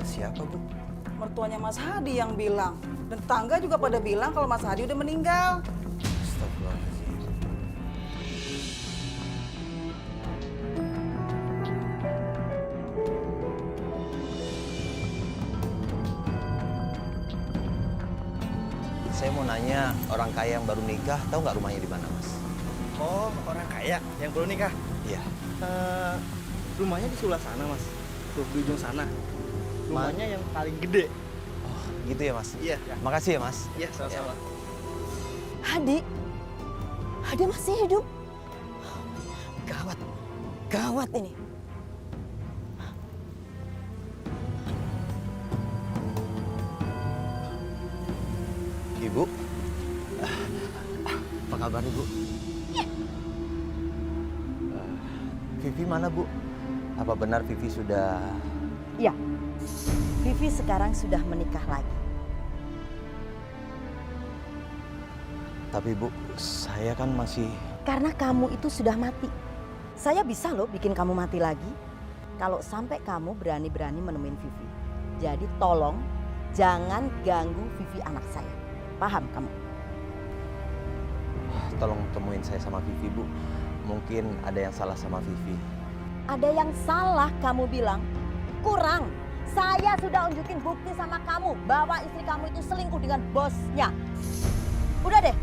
Siapa, Bu? Mertuanya Mas Hadi yang bilang. Dan tetangga juga pada bilang kalau Mas Hadi udah meninggal. Astagfirullahaladzim. Saya mau nanya, orang kaya yang baru nikah, tahu nggak rumahnya di mana, Mas? Oh, orang kaya yang baru nikah. Iya. Rumahnya di sebelah sana, Mas. Tuh, di ujung sana. Rumahnya yang paling gede. Oh, gitu ya, Mas? Iya. Makasih ya, Mas. Iya, sama-sama. Hadi? Hadi masih hidup? Gawat. Gawat ini. Ibu? Apa kabar, Ibu? Vivi mana, Bu? Apa benar Vivi sudah... Ya, Vivi sekarang sudah menikah lagi. Tapi, Bu, saya kan masih... Karena kamu itu sudah mati. Saya bisa loh bikin kamu mati lagi. Kalau sampai kamu berani-berani menemuin Vivi. Jadi tolong jangan ganggu Vivi anak saya. Paham kamu? Tolong temuin saya sama Vivi, Bu. Mungkin ada yang salah sama Vivi. Ada yang salah kamu bilang? Kurang. Saya sudah unjukin bukti sama kamu bahwa istri kamu itu selingkuh dengan bosnya. Udah deh.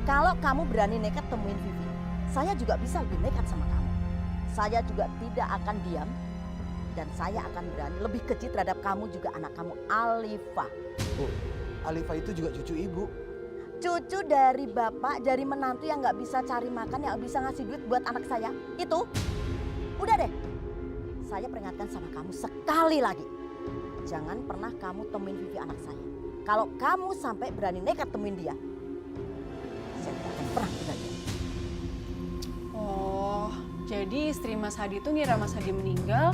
Kalau kamu berani nekat temuin Vivi, saya juga bisa lebih nekat sama kamu. Saya juga tidak akan diam dan saya akan berani lebih keji terhadap kamu juga anak kamu Alifa. Bu, Alifa itu juga cucu Ibu. Cucu dari bapak, dari menantu yang nggak bisa cari makan, yang nggak bisa ngasih duit buat anak saya. Itu, udah deh. Saya peringatkan sama kamu sekali lagi. Jangan pernah kamu temuin Vivi anak saya. Kalau kamu sampai berani nekat temuin dia, saya tidak akan pernah tinggal diam. Oh, jadi istri Mas Hadi itu ngira Mas Hadi meninggal,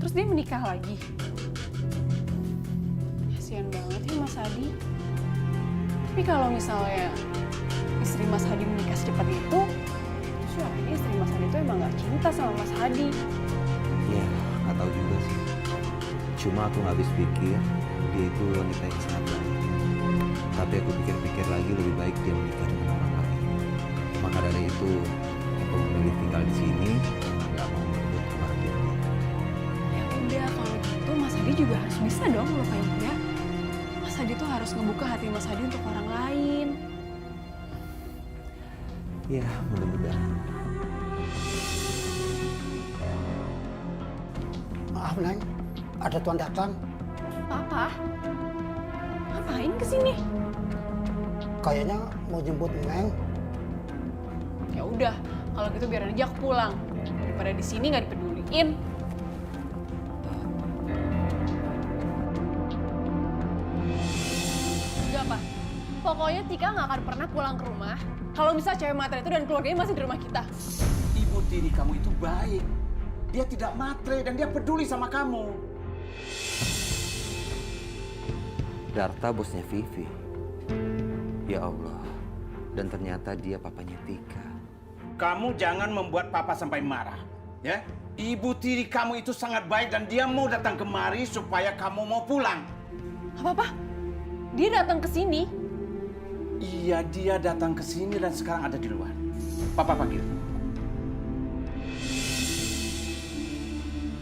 terus dia menikah lagi. Kasian banget ya Mas Hadi. Tapi kalau misalnya istri Mas Hadi menikah secepat itu, terus ya ini istri Mas Hadi itu emang gak cinta sama Mas Hadi. Ya, nggak tahu juga sih. Cuma aku nggak habis pikir dia itu wanita yang sangat baik. Tapi aku pikir-pikir lagi lebih baik dia menikah dengan orang lain. Maka dari itu aku memilih tinggal di sini karena nggak mau merebut kebahagiaan dia. Ya udah kalau gitu Mas Hadi juga harus bisa dong melupain dia. Mas Hadi tuh harus ngebuka hati Mas Hadi untuk orang lain. Ya, mudah-mudahan. Maaf, Neng. Ada tuan datang. Papa, ngapain kesini? Kayaknya mau jemput Neng. Ya udah, kalau gitu biar aja aku pulang. Daripada di sini nggak dipeduliin. Enggak, Pak. Pokoknya Tika nggak akan pernah pulang ke rumah kalau misalnya cewek matre itu dan keluarganya masih di rumah kita. Ibu tiri kamu itu baik. Dia tidak matre dan dia peduli sama kamu. Darta bosnya Vivi. Ya Allah. Dan ternyata dia papanya Tika. Kamu jangan membuat papa sampai marah, ya. Ibu tiri kamu itu sangat baik dan dia mau datang kemari supaya kamu mau pulang. Apa? Dia datang ke sini. Iya, dia datang ke sini dan sekarang ada di luar. Papa panggil.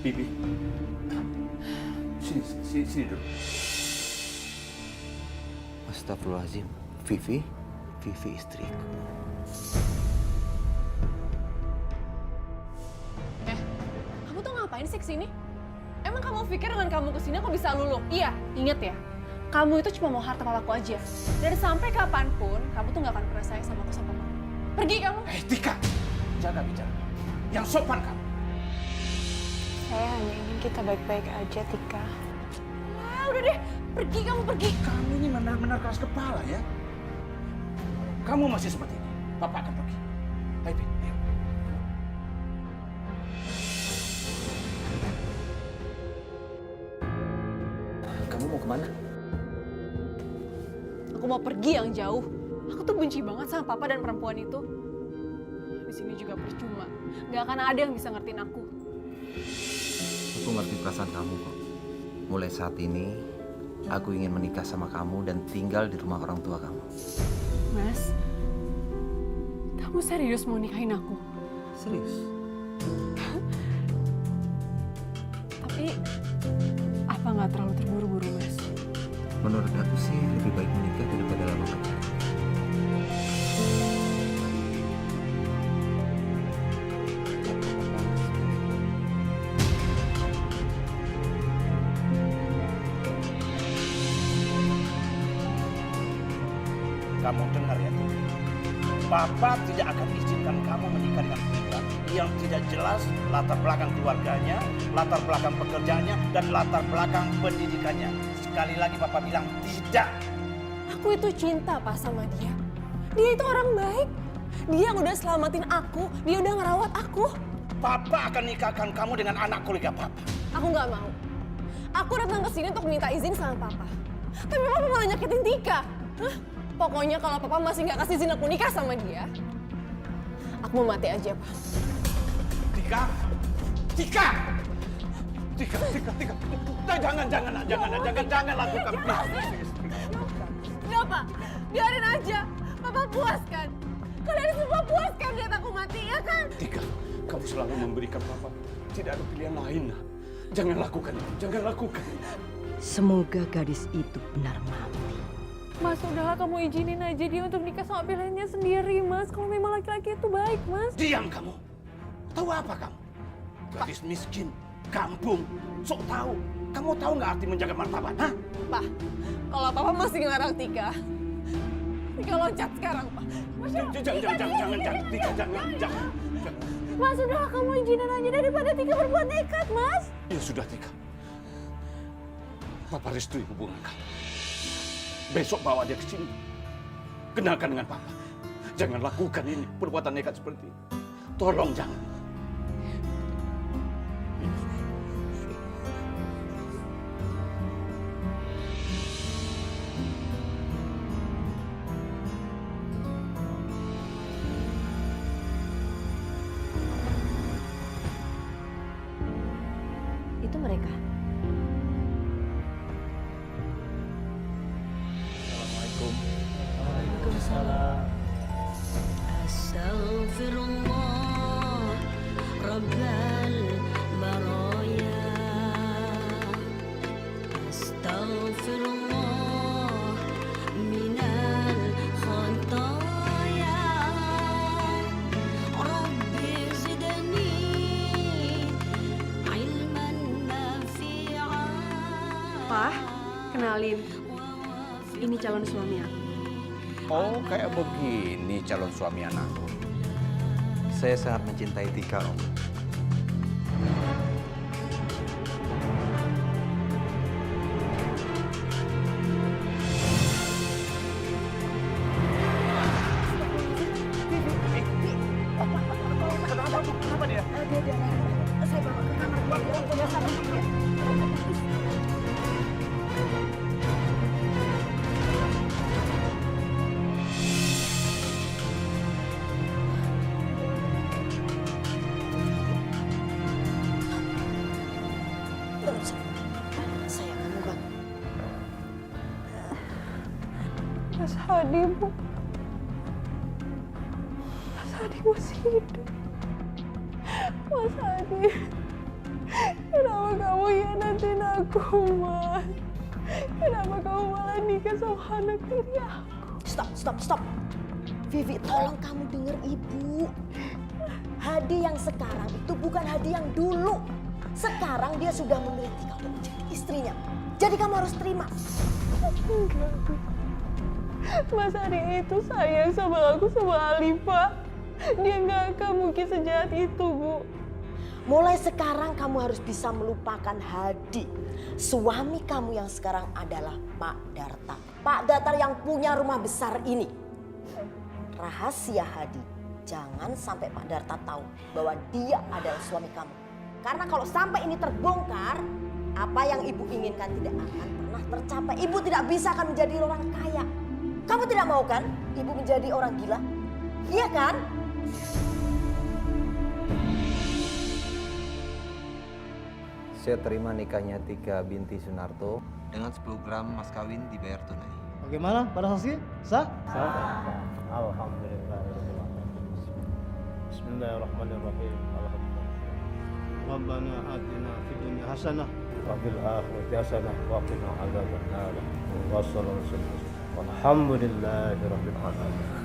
Bibi. Sini dulu. Astagfirullahaladzim. Vivi istriku. Kamu tuh ngapain sih kesini? Emang kamu pikir dengan kamu kesini aku bisa luluh? Iya, inget ya. Kamu itu cuma mau harta papaku aja. Dan sampai kapanpun, kamu tuh gak akan pernah sayang sama aku sama mama. Pergi kamu. Tika, jaga bicara. Yang sopan kamu. Saya hanya ingin kita baik-baik aja, Tika. Wah, udah deh. Pergi kamu, pergi. Kamu ini benar-benar keras kepala ya. Kamu masih seperti ini. Papa akan pergi. Ayo, Pi, ayo. Kamu mau kemana? Aku mau pergi yang jauh. Aku tuh benci banget sama papa dan perempuan itu. Di sini juga percuma. Gak akan ada yang bisa ngertiin aku. Aku ngerti perasaan kamu kok. mulai saat ini aku ingin menikah sama kamu dan tinggal di rumah orang tua kamu. Mas, kamu serius mau nikahin aku? Serius? Tapi apa nggak terlalu terburu-buru, Mas? Menurut aku sih lebih baik menikah daripada lama pacaran. Kamu dengar ya, Tini? Papa tidak akan izinkan kamu menikah dengan pria yang tidak jelas latar belakang keluarganya, latar belakang pekerjaannya, dan latar belakang pendidikannya. Sekali lagi Papa bilang tidak. Aku itu cinta Pak sama dia. Dia itu orang baik. Dia yang udah selamatin aku, dia udah ngerawat aku. Papa akan nikahkan kamu dengan anak kolega Papa. Aku nggak mau. Aku datang ke sini untuk minta izin sama Papa. Tapi Papa malah nyakitin Tika. Hah? Pokoknya kalau Papa masih nggak kasih izin aku nikah sama dia, aku mau mati aja, Pak. Tika, Tika, Tika, Tika, Tika. Jangan lakukan. Please. Nggak, Pak. Biarin aja. Papa puas kan? Kalian semua puas kan lihat aku mati, ya kan? Tika, kamu selalu memberikan Papa. Tidak ada pilihan lain. Jangan lakukan itu, jangan lakukan. Semoga gadis itu benar mati. Mas, udahlah kamu izinin aja dia untuk nikah sama pilihannya sendiri, Mas. Kalau memang laki-laki itu baik, Mas. Diam kamu. Tahu apa kamu? Gadis miskin, kampung, sok tahu. Kamu tahu nggak arti menjaga martabat, hah? Pak, kalau Papa masih ngelarang Tika loncat sekarang, Pak. Jangan. Mas, udahlah kamu izinin aja daripada Tika berbuat nekat, Mas. Ya sudah, Tika. Papa restui hubungan kamu. Besok bawa dia ke sini. Kenalkan dengan Papa. Jangan lakukan ini, perbuatan nekat seperti ini. Tolong jangan. Itu mereka. Astaghfirullah Rabbal baraya. Astaghfirullah minal khataya. Rabbi zidni ilman nafi'a. Pak, kenalin. Ini calon suami aku. Oh, kayak begini calon suami anakku. Saya sangat mencintai Tika, Om. Kenapa dia? Saya bawa ke kamar. Saya bukan. Mas Hadi, Bu. Mas Hadi masih hidup. Mas Hadi. Kenapa kamu hianatin aku, Mas? Kenapa kamu malah nikah sama anak tiri aku? Stop. Vivi, tolong kamu denger ibu. Hadi yang sekarang itu bukan Hadi yang dulu. Sekarang dia sudah memilih Tika untuk menjadi istrinya. Jadi kamu harus terima. Enggak, Bu. Mas Hadi itu sayang sama aku sama Alifa. Dia nggak akan mungkin sejahat itu, Bu. Mulai sekarang kamu harus bisa melupakan Hadi. Suami kamu yang sekarang adalah Pak Darta. Pak Darta yang punya rumah besar ini. Rahasia Hadi, jangan sampai Pak Darta tahu bahwa dia adalah suami kamu. Karena kalau sampai ini terbongkar, apa yang ibu inginkan tidak akan pernah tercapai. Ibu tidak bisa akan menjadi orang kaya. Kamu tidak mau kan ibu menjadi orang gila? Iya kan? Saya terima nikahnya Tika binti Sunarto dengan 10 gram mas kawin dibayar tunai. Bagaimana para saksi? Sah? Alhamdulillah. Bismillahirrahmanirrahim. Alhamdulillah. Rabbana atina fid dunya hasanah wa fil akhirati hasanah wa qina adzabannar. Wassallallahu walhamdulillahirabbil alamin.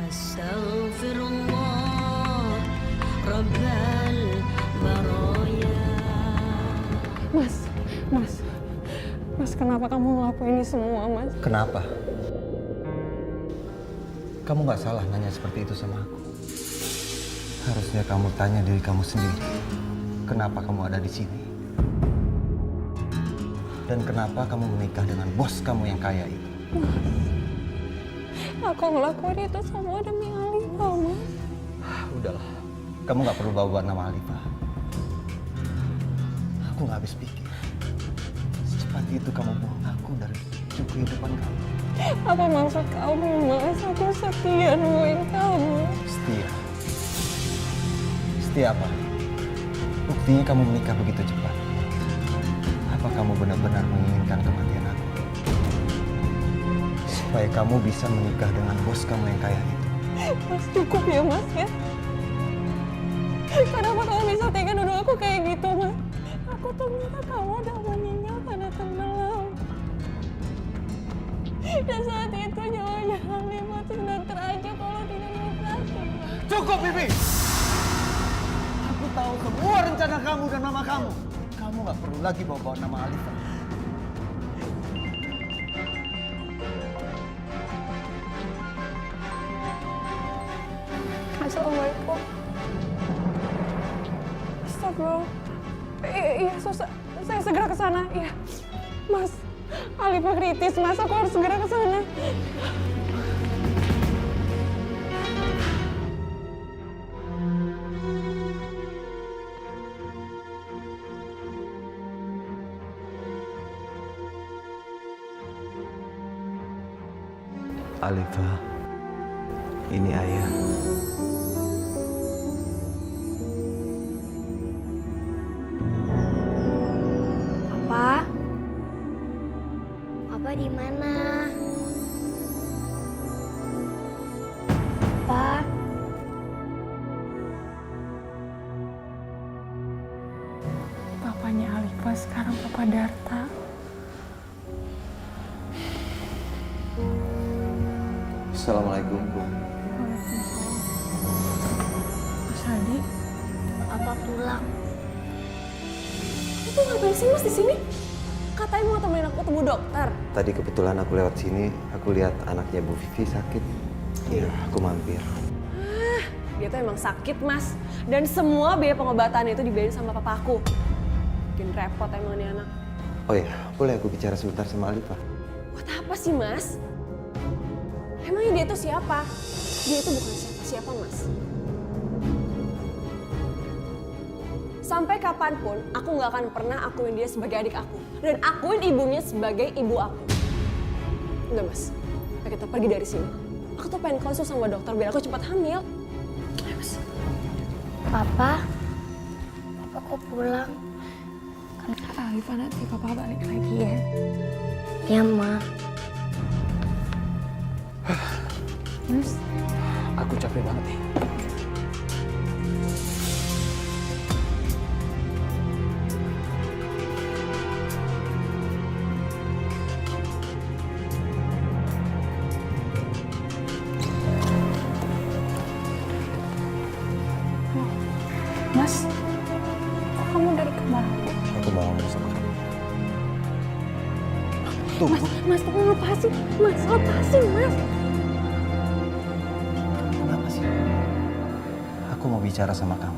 Astaghfirullah Rabbal baraya. Mas, kenapa kamu ngelakuin ini semua, Mas? Kenapa? Kamu nggak salah nanya seperti itu sama aku. Harusnya kamu tanya diri kamu sendiri. Kenapa kamu ada di sini? Dan kenapa kamu menikah dengan bos kamu yang kaya itu? Aku ngelakuin itu semua demi Alifah, Mas. Udahlah, kamu nggak perlu bawa nama Alifah. Aku nggak habis pikir. Secepat itu kamu buang aku dari kehidupan kamu. Apa maksud kamu, Mas? Aku setia nungguin kamu. Setia? Setia apa? Buktinya kamu menikah begitu cepat. Apa kamu benar-benar menginginkan kematian aku? Supaya kamu bisa menikah dengan bos kamu yang kaya itu. Mas, cukup ya, Mas, ya? Kenapa kamu bisa tega nuduh aku kayak gitu, Mas? Aku tuh minta kamu udah meninggal karena tenggelam. Dan saat itu nyawanya Halimah sudah terancam kalau tidak dioperasi, Mas. Cukup, Bibi! Aku tahu semua rencana kamu dan mama kamu. Kamu nggak perlu lagi bawa-bawa nama Alifah. Assalamualaikum. Astagfirullah. Iya, saya segera ke sana. Iya. Mas, Alifah kritis, Mas. Aku harus segera ke sana. Alifah, ini ayah. Papa? Papa di mana? Papa? Papanya Alifah sekarang Papa Darta. Assalamualaikum. Mas Hadi? Papa pulang. Itu ngapain sih, Mas, di sini? Katanya mau temenin aku ketemu dokter. Tadi kebetulan aku lewat sini, aku lihat anaknya Bu Vivi sakit. Iya, aku mampir. Dia tuh emang sakit, Mas. Dan semua biaya pengobatan itu dibayarin sama papaku. Bikin repot emang nih anak. Oh iya, boleh aku bicara sebentar sama Alifah? Buat apa sih, Mas? Emangnya dia itu siapa? Dia itu bukan siapa-siapa, Mas. Sampai kapanpun, aku nggak akan pernah akuin dia sebagai adik aku. Dan akuin ibunya sebagai ibu aku. Udah, Mas. Ayo kita pergi dari sini. Aku tuh pengen konsul sama dokter biar aku cepat hamil. Ayo, Mas. Papa? Papa kok pulang? Alifah, nanti Papa balik lagi ya. Ya, Ma. Mas, Aku capek banget nih. Mas, kok kamu dari kemarin? Aku mau ngomong sama kamu. Tunggu. Mas, tunggu, lepasin. Mas, lepasin, Mas. Kenapa sih? Aku mau bicara sama kamu.